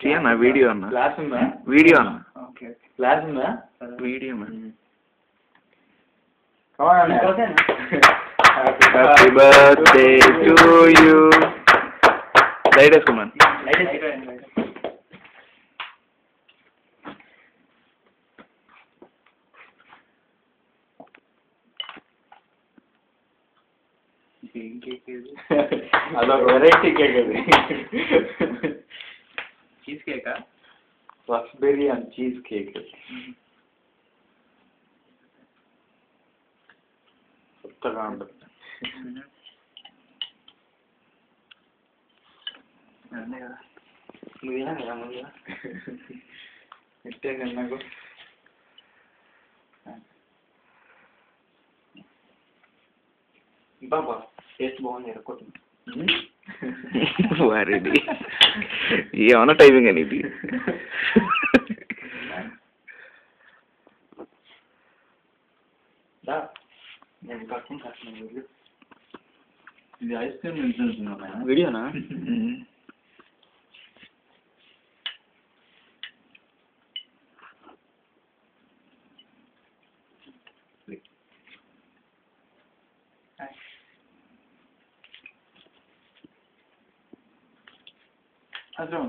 చేయన్నా వీడియో అన్న. క్లాస్ ఉందా? వీడియో అన్న. ఓకే. క్లాస్ ఉందా? వీడియో అన్న. Happy birthday to you. Light వేసుకోమని. అదొక వెరైటీ కేక్ అది. చీజ్ కేకా? Raspberry and cheese cake. కొత్తగా ఉంటుంది. నువ్వు తినా కదా ముందుగా? ఇట్టే నాకు బాబా టేస్ట్ బాగుంది ఎరకొట్టు. వారిది ఏమన్నా టైమింగ్ అని ఇది. నేను కట్టుకుని ఇది ఐస్ క్రీమ్ తింటున్నా. వీడియోనా? అసలు